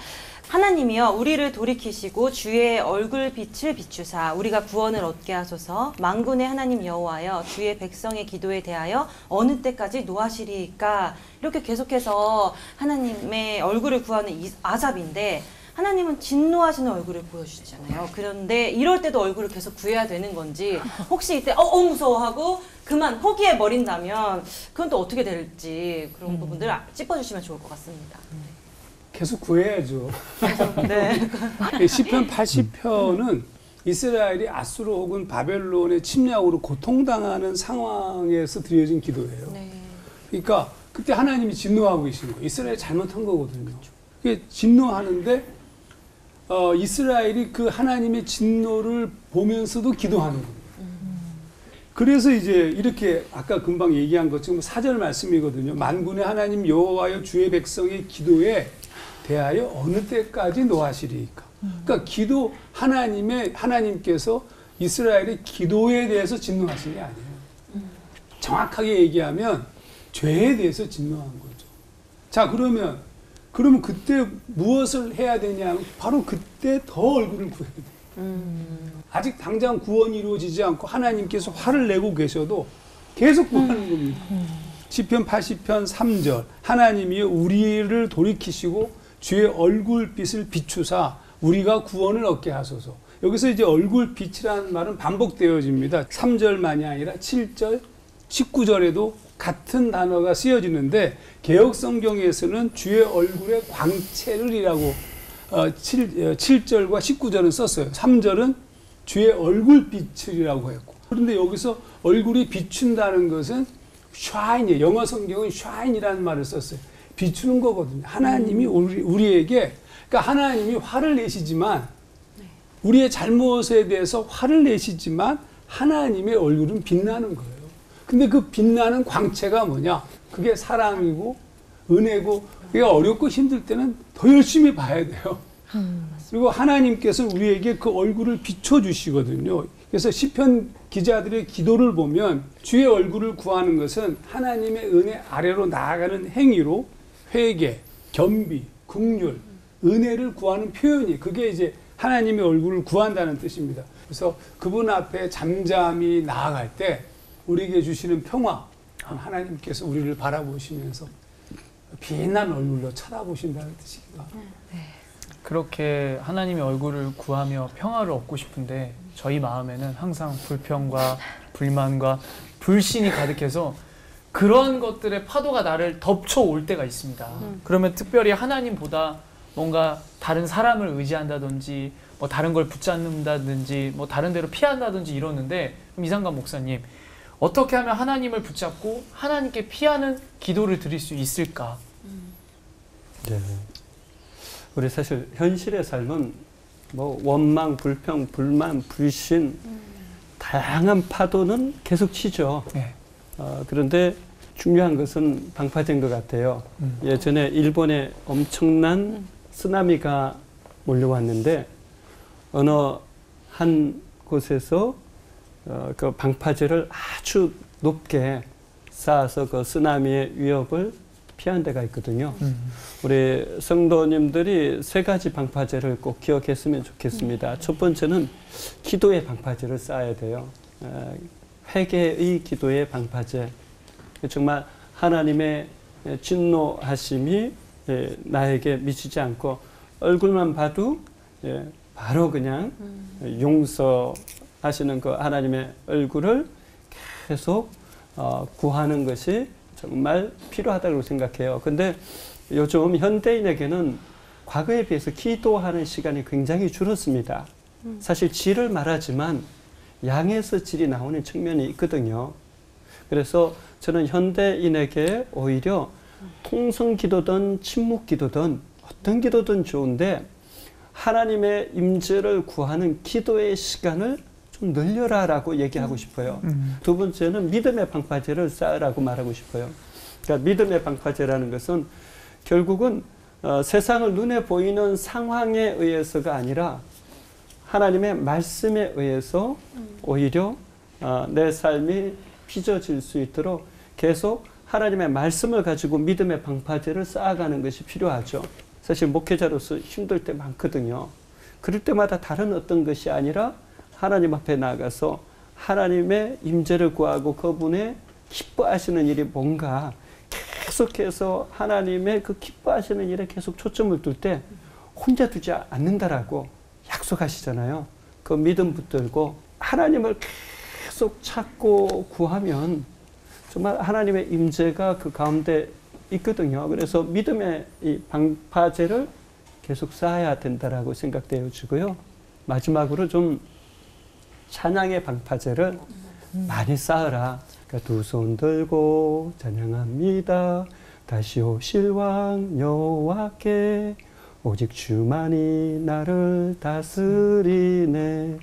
하나님이여 우리를 돌이키시고 주의 얼굴 빛을 비추사 우리가 구원을 얻게 하소서. 만군의 하나님 여호와여 주의 백성의 기도에 대하여 어느 때까지 노하시리까. 이렇게 계속해서 하나님의 얼굴을 구하는 이 아삽인데 하나님은 진노하시는 얼굴을 보여주시잖아요. 그런데 이럴 때도 얼굴을 계속 구해야 되는 건지 혹시 이때 무서워하고 그만 포기해버린다면 그건 또 어떻게 될지 그런 부분들 짚어주시면 좋을 것 같습니다. 계속 구해야죠. 네. 시편 80편은 이스라엘이 아수르 혹은 바벨론의 침략으로 고통당하는 상황에서 드려진 기도예요. 네. 그러니까 그때 하나님이 진노하고 계신 거예요. 이스라엘이 잘못한 거거든요. 그게 진노하는데 이스라엘이 그 하나님의 진노를 보면서도 기도하는 겁니다. 그래서 이제 이렇게 아까 금방 얘기한 것처럼 4절 말씀이거든요. 만군의 하나님 여호와여 주의 백성의 기도에 대하여 어느 때까지 노하시리까. 그러니까 하나님께서 이스라엘의 기도에 대해서 진노하신 게 아니에요. 정확하게 얘기하면 죄에 대해서 진노한 거죠. 자, 그러면 그때 무엇을 해야 되냐? 바로 그때 더 얼굴을 구해야 돼요. 아직 당장 구원이 이루어지지 않고 하나님께서 화를 내고 계셔도 계속 구하는 겁니다. 시편 80편 3절 하나님이 우리를 돌이키시고 주의 얼굴빛을 비추사 우리가 구원을 얻게 하소서. 여기서 이제 얼굴빛이라는 말은 반복되어집니다. 3절만이 아니라 7절, 19절에도 같은 단어가 쓰여지는데 개역성경에서는 주의 얼굴의 광채를이라고 7절과 19절은 썼어요. 3절은 주의 얼굴빛을이라고 했고 그런데 여기서 얼굴이 비춘다는 것은 shine이에요. 영어 성경은 shine이라는 말을 썼어요. 비추는 거거든요. 하나님이 우리에게 그러니까 하나님이 화를 내시지만 우리의 잘못에 대해서 화를 내시지만 하나님의 얼굴은 빛나는 거예요. 근데 그 빛나는 광채가 뭐냐? 그게 사랑이고 은혜고, 그게 어렵고 힘들 때는 더 열심히 봐야 돼요. 그리고 하나님께서 우리에게 그 얼굴을 비춰주시거든요. 그래서 시편 기자들의 기도를 보면 주의 얼굴을 구하는 것은 하나님의 은혜 아래로 나아가는 행위로 회개, 겸비, 긍휼, 은혜를 구하는 표현이, 그게 이제 하나님의 얼굴을 구한다는 뜻입니다. 그래서 그분 앞에 잠잠히 나아갈 때 우리에게 주시는 평화, 하나님께서 우리를 바라보시면서 빛난 얼굴로 쳐다보신다는 뜻입니다. 그렇게 하나님의 얼굴을 구하며 평화를 얻고 싶은데 저희 마음에는 항상 불평과 불만과 불신이 가득해서 그런 것들의 파도가 나를 덮쳐올 때가 있습니다. 그러면 특별히 하나님보다 뭔가 다른 사람을 의지한다든지 뭐 다른 걸 붙잡는다든지 뭐 다른 데로 피한다든지 이러는데, 이상관 목사님, 어떻게 하면 하나님을 붙잡고 하나님께 피하는 기도를 드릴 수 있을까? 네. 우리 사실 현실의 삶은 뭐 원망, 불평, 불만, 불신, 다양한 파도는 계속 치죠. 네. 그런데 중요한 것은 방파제인 것 같아요. 예전에 일본에 엄청난 쓰나미가 몰려왔는데 어느 한 곳에서 그 방파제를 아주 높게 쌓아서 그 쓰나미의 위협을 피한 데가 있거든요. 우리 성도님들이 세 가지 방파제를 꼭 기억했으면 좋겠습니다. 첫 번째는 기도의 방파제를 쌓아야 돼요. 회개의 기도의 방파제. 정말 하나님의 진노하심이 나에게 미치지 않고 얼굴만 봐도 바로 그냥 용서하시는 그 하나님의 얼굴을 계속 구하는 것이 정말 필요하다고 생각해요. 근데 요즘 현대인에게는 과거에 비해서 기도하는 시간이 굉장히 줄었습니다. 사실 질을 말하지만 양에서 질이 나오는 측면이 있거든요. 그래서 저는 현대인에게 오히려 통성 기도든 침묵 기도든 어떤 기도든 좋은데 하나님의 임재를 구하는 기도의 시간을 좀 늘려라라고 얘기하고 싶어요. 두 번째는 믿음의 방파제를 쌓으라고 말하고 싶어요. 그러니까 믿음의 방파제라는 것은 결국은 세상을 눈에 보이는 상황에 의해서가 아니라 하나님의 말씀에 의해서 오히려 내 삶이 빚어질 수 있도록 계속 하나님의 말씀을 가지고 믿음의 방파제를 쌓아가는 것이 필요하죠. 사실 목회자로서 힘들 때 많거든요. 그럴 때마다 다른 어떤 것이 아니라 하나님 앞에 나가서 하나님의 임재를 구하고 그분의 기뻐하시는 일이 뭔가 계속해서 하나님의 그 기뻐하시는 일에 계속 초점을 둘 때 혼자 두지 않는다라고 약속하시잖아요. 그 믿음 붙들고 하나님을 계속 찾고 구하면 정말 하나님의 임재가 그 가운데 있거든요. 그래서 믿음의 이 방파제를 계속 쌓아야 된다라고 생각되어지고요. 마지막으로 좀 찬양의 방파제를 많이 쌓으라. 그러니까 두 손 들고 찬양합니다. 다시 오실 왕 여호와께 오직 주만이 나를 다스리네.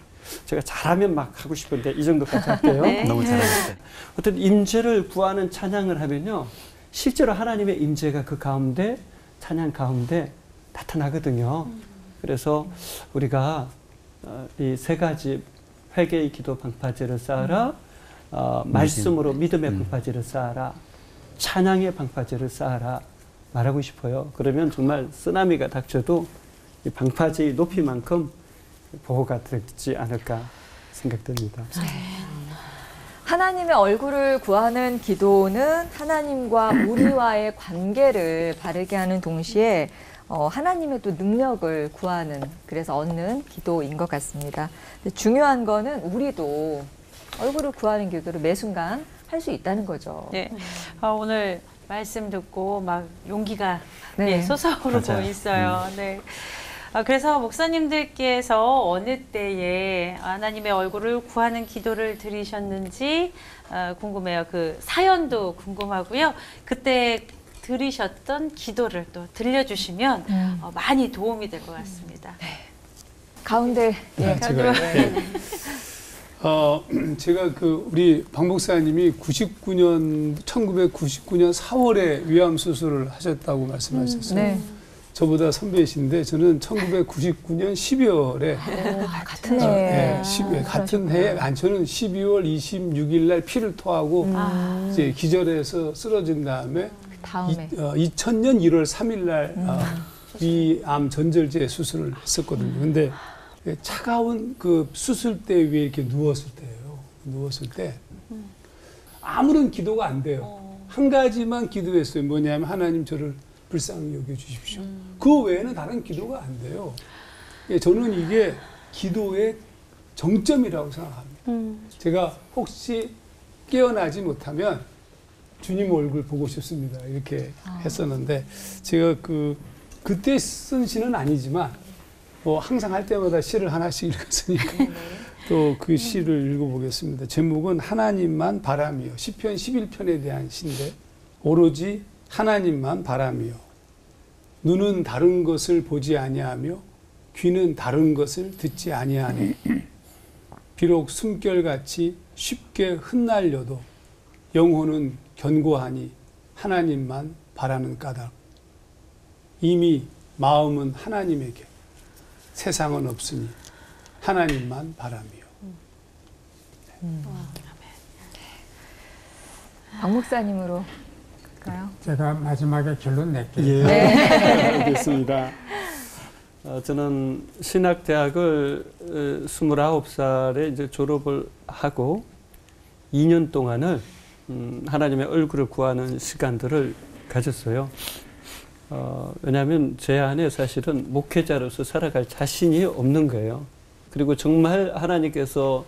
제가 잘하면 막 하고 싶은데 이 정도까지 할게요. 네. 너무 잘하셨어요. 어떤 임재를 구하는 찬양을 하면요, 실제로 하나님의 임재가 그 가운데 찬양 가운데 나타나거든요. 그래서 우리가 이 세 가지 회개의 기도 방파제를 쌓아라, 말씀으로 믿음의 방파제를 쌓아라, 찬양의 방파제를 쌓아라 말하고 싶어요. 그러면 정말 쓰나미가 닥쳐도 이 방파제의 높이만큼 보호가 되지 않을까 생각됩니다. 하나님의 얼굴을 구하는 기도는 하나님과 우리와의 관계를 바르게 하는 동시에 하나님의 또 능력을 구하는, 그래서 얻는 기도인 것 같습니다. 중요한 거는 우리도 얼굴을 구하는 기도를 매 순간 할 수 있다는 거죠. 네. 오늘 말씀 듣고 막 용기가 네. 솟아오르고 맞아요. 있어요. 네. 그래서 목사님들께서 어느 때에 하나님의 얼굴을 구하는 기도를 드리셨는지 궁금해요. 그 사연도 궁금하고요. 그때 들으셨던 기도를 또 들려주시면 많이 도움이 될 것 같습니다. 가운데 예. 제가 제가 우리 박 목사님이 1999년 4월에 위암 수술을 하셨다고 말씀하셨어요. 네. 저보다 선배이신데 저는 1999년 12월에 같은 해에 같은 해에 저는 12월 26일 날 피를 토하고 이제 기절해서 쓰러진 다음에 다음에 2000년 1월 3일 날 위암 전절제 수술을 했었거든요. 근데 차가운 그 수술대 위에 이렇게 누웠을 때예요. 누웠을 때 아무런 기도가 안 돼요. 한 가지만 기도했어요. 뭐냐면 하나님 저를 불쌍히 여겨주십시오. 그 외에는 다른 기도가 안 돼요. 저는 이게 기도의 정점이라고 생각합니다. 제가 혹시 깨어나지 못하면 주님 얼굴 보고 싶습니다. 이렇게 했었는데 제가 그때 쓴 시는 아니지만 항상 할 때마다 시를 하나씩 읽었으니까 또 그 시를 읽어보겠습니다. 제목은 하나님만 바람이요. 시편 11편에 대한 시인데 오로지 하나님만 바람이요. 눈은 다른 것을 보지 아니하며 귀는 다른 것을 듣지 아니하네. 비록 숨결같이 쉽게 흩날려도 영혼은 견고하니 하나님만 바라는 까닭. 이미 마음은 하나님에게 세상은 없으니 하나님만 바람이요. 박 목사님으로 갈까요? 제가 마지막에 결론 낼게요. 예, 네. 알겠습니다. 저는 신학대학을 29살에 이제 졸업을 하고 2년 동안을 하나님의 얼굴을 구하는 시간들을 가졌어요. 왜냐하면 제 안에 사실은 목회자로서 살아갈 자신이 없는 거예요. 그리고 정말 하나님께서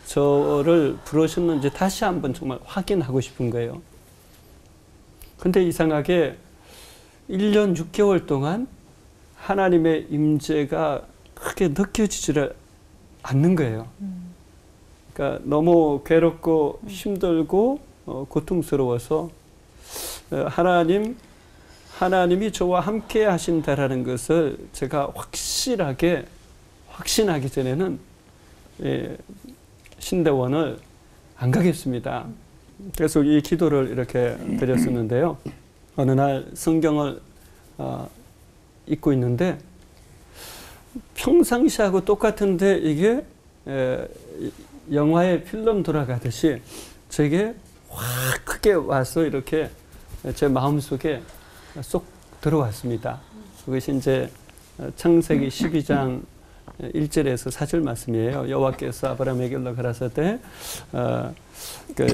저를 부르셨는지 다시 한번 정말 확인하고 싶은 거예요. 근데 이상하게 1년 6개월 동안 하나님의 임재가 크게 느껴지지를 않는 거예요. 그러니까 너무 괴롭고 힘들고 고통스러워서 하나님이 저와 함께 하신다라는 것을 제가 확신하기 전에는 신대원을 안 가겠습니다. 그래서 이 기도를 이렇게 드렸었는데요. 어느 날 성경을 읽고 있는데 평상시하고 똑같은데 이게 영화의 필름 돌아가듯이 제게 확 크게 와서 이렇게 제 마음속에 쏙 들어왔습니다. 그것이 이제 창세기 12장 1절에서 4절 말씀이에요. 여호와께서 아브라함에게 연락하라사대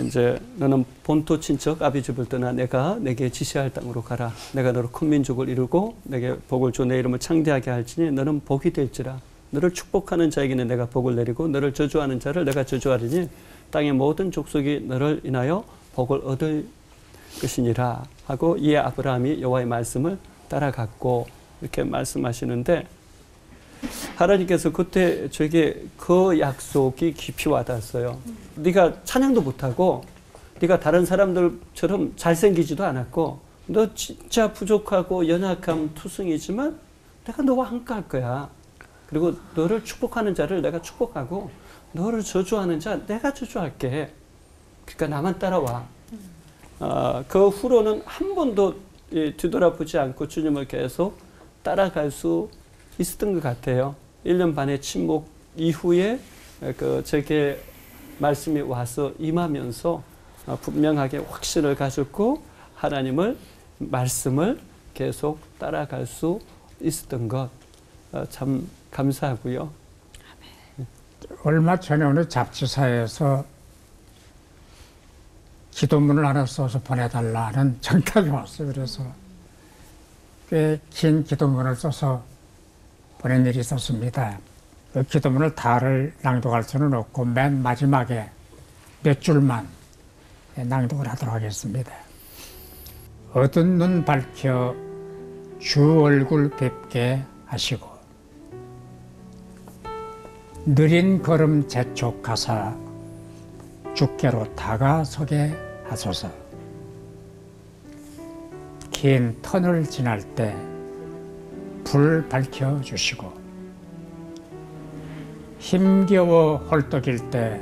이제 너는 본토 친척 아비 집을 떠나 내가 내게 지시할 땅으로 가라. 내가 너로 큰 민족을 이루고 내게 복을 줘 내 이름을 창대하게 할지니 너는 복이 될지라. 너를 축복하는 자에게는 내가 복을 내리고 너를 저주하는 자를 내가 저주하리니 땅의 모든 족속이 너를 인하여 복을 얻을 것이니라 하고 이에 아브라함이 여호와의 말씀을 따라갔고 이렇게 말씀하시는데 하나님께서 그때 저에게 그 약속이 깊이 와닿았어요. 네가 찬양도 못하고 네가 다른 사람들처럼 잘생기지도 않았고 너 진짜 부족하고 연약한 투성이지만 내가 너와 함께 할 거야. 그리고 너를 축복하는 자를 내가 축복하고 너를 저주하는 자 내가 저주할게. 그러니까 나만 따라와. 그 후로는 한 번도 뒤돌아보지 않고 주님을 계속 따라갈 수 있었던 것 같아요. 1년 반의 침묵 이후에 제게 말씀이 와서 임하면서 분명하게 확신을 가졌고 하나님을 말씀을 계속 따라갈 수 있었던 것 참 감사하고요. 얼마 전에 어느 잡지사에서 기도문을 하나 써서 보내달라는 정탁이 왔어요. 그래서 꽤 긴 기도문을 써서 보낸 일이 있었습니다. 그 기도문을 다를 낭독할 수는 없고 맨 마지막에 몇 줄만 낭독을 하도록 하겠습니다. 어두운 눈 밝혀 주 얼굴 뵙게 하시고 느린 걸음 재촉하사 주께로 다가서게 하소서. 긴 터널 지날 때 불 밝혀주시고 힘겨워 헐떡일 때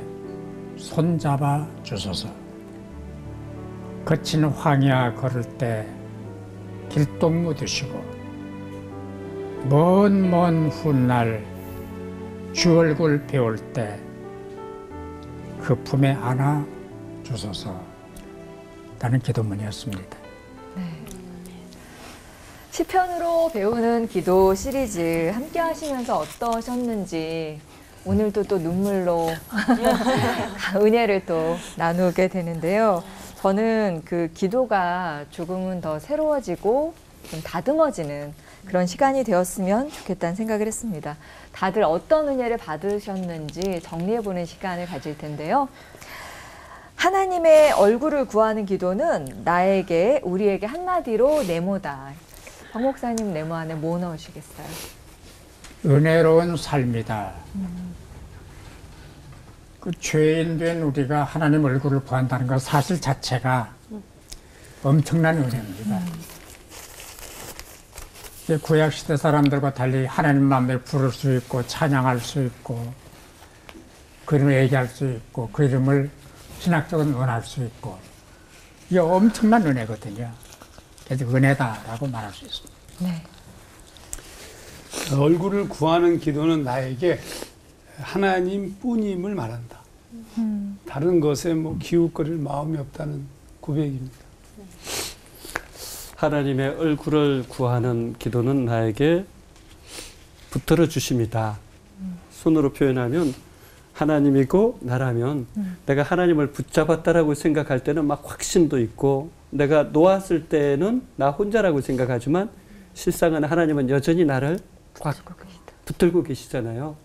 손잡아 주소서. 거친 황야 걸을 때 길동 묻으시고 먼 훗날 주 얼굴 배울 때 그 품에 안아 주소서. 라는 기도문이었습니다. 시편으로 배우는 기도 시리즈 함께 하시면서 어떠셨는지 오늘도 또 눈물로 은혜를 또 나누게 되는데요. 저는 그 기도가 조금은 더 새로워지고 좀 다듬어지는 그런 시간이 되었으면 좋겠다는 생각을 했습니다. 다들 어떤 은혜를 받으셨는지 정리해보는 시간을 가질 텐데요. 하나님의 얼굴을 구하는 기도는 나에게, 우리에게 한마디로 네모다. 박 목사님 네모 안에 뭐 넣으시겠어요? 은혜로운 삶이다. 그 죄인된 우리가 하나님 얼굴을 구한다는 것 사실 자체가 엄청난 은혜입니다. 구약시대 사람들과 달리 하나님 마음을 부를 수 있고 찬양할 수 있고 그 이름을 얘기할 수 있고 그 이름을 신학적으로 논할 수 있고 이게 엄청난 은혜거든요. 그래서 은혜다라고 말할 수 있습니다. 네. 얼굴을 구하는 기도는 나에게 하나님뿐임을 말한다. 다른 것에 뭐 기웃거릴 마음이 없다는 고백입니다. 하나님의 얼굴을 구하는 기도는 나에게 붙들어 주심이다. 손으로 표현하면 하나님이고 나라면 내가 하나님을 붙잡았다라고 생각할 때는 막 확신도 있고 내가 놓았을 때는 나 혼자라고 생각하지만 실상은 하나님은 여전히 나를 꽉 붙들고 계시잖아요.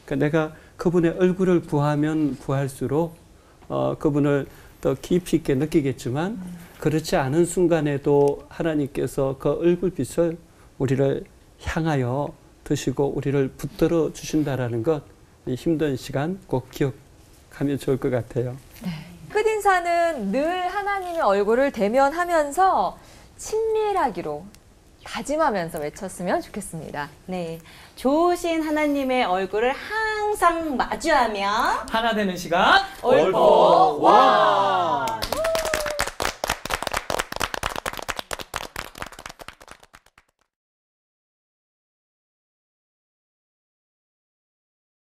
그러니까 내가 그분의 얼굴을 구하면 구할수록 그분을 더 깊이 있게 느끼겠지만 그렇지 않은 순간에도 하나님께서 그 얼굴빛을 우리를 향하여 드시고 우리를 붙들어 주신다라는 것, 이 힘든 시간 꼭 기억하면 좋을 것 같아요. 네. 끝인사는 늘 하나님의 얼굴을 대면하면서 친밀하기로 다짐하면서 외쳤으면 좋겠습니다. 네, 좋으신 하나님의 얼굴을 항상 마주하며 하나 되는 시간 올보 와!